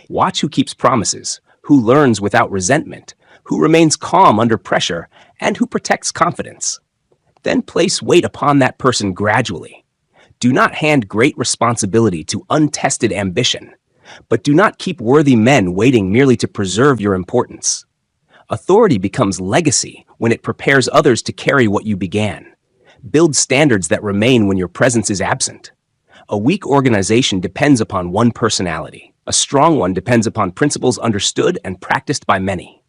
Watch who keeps promises, who learns without resentment, who remains calm under pressure, and who protects confidence. Then place weight upon that person gradually. Do not hand great responsibility to untested ambition, but do not keep worthy men waiting merely to preserve your importance. Authority becomes legacy when it prepares others to carry what you began. Build standards that remain when your presence is absent. A weak organization depends upon one personality. A strong one depends upon principles understood and practiced by many.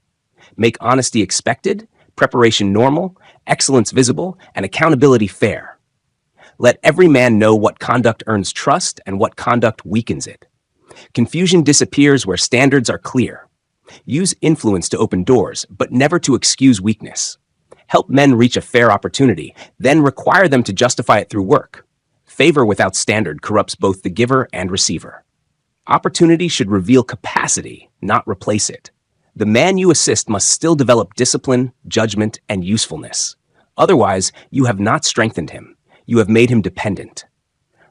Make honesty expected, preparation normal, excellence visible, and accountability fair. Let every man know what conduct earns trust and what conduct weakens it. Confusion disappears where standards are clear. Use influence to open doors, but never to excuse weakness. Help men reach a fair opportunity, then require them to justify it through work. Favor without standard corrupts both the giver and receiver. Opportunity should reveal capacity, not replace it. The man you assist must still develop discipline, judgment, and usefulness. Otherwise, you have not strengthened him. You have made him dependent.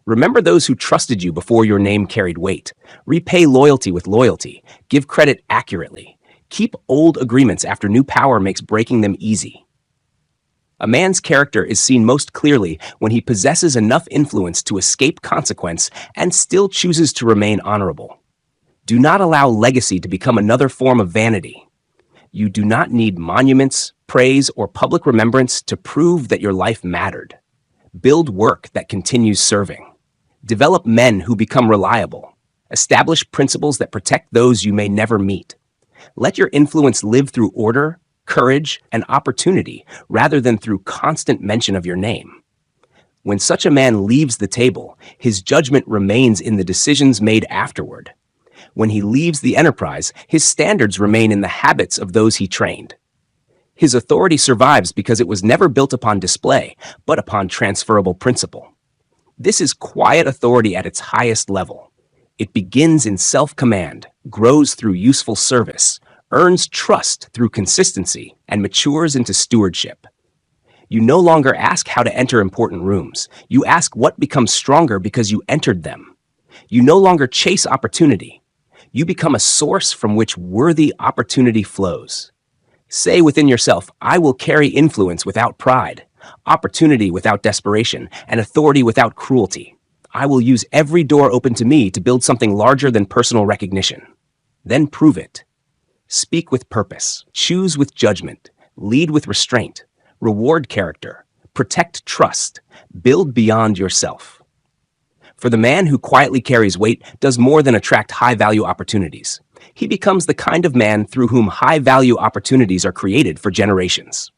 Remember those who trusted you before your name carried weight. Repay loyalty with loyalty. Give credit accurately. Keep old agreements after new power makes breaking them easy. A man's character is seen most clearly when he possesses enough influence to escape consequence and still chooses to remain honorable. Do not allow legacy to become another form of vanity. You do not need monuments, praise, or public remembrance to prove that your life mattered. Build work that continues serving. Develop men who become reliable. Establish principles that protect those you may never meet. Let your influence live through order, courage, and opportunity rather than through constant mention of your name. When such a man leaves the table, his judgment remains in the decisions made afterward. When he leaves the enterprise, his standards remain in the habits of those he trained. His authority survives because it was never built upon display, but upon transferable principle. This is quiet authority at its highest level. It begins in self-command, grows through useful service, earns trust through consistency, and matures into stewardship. You no longer ask how to enter important rooms. You ask what becomes stronger because you entered them. You no longer chase opportunity. You become a source from which worthy opportunity flows. Say within yourself, I will carry influence without pride, opportunity without desperation, and authority without cruelty. I will use every door open to me to build something larger than personal recognition. Then prove it. Speak with purpose, choose with judgment, lead with restraint, reward character, protect trust, build beyond yourself. For the man who quietly carries weight does more than attract high-value opportunities. He becomes the kind of man through whom high-value opportunities are created for generations.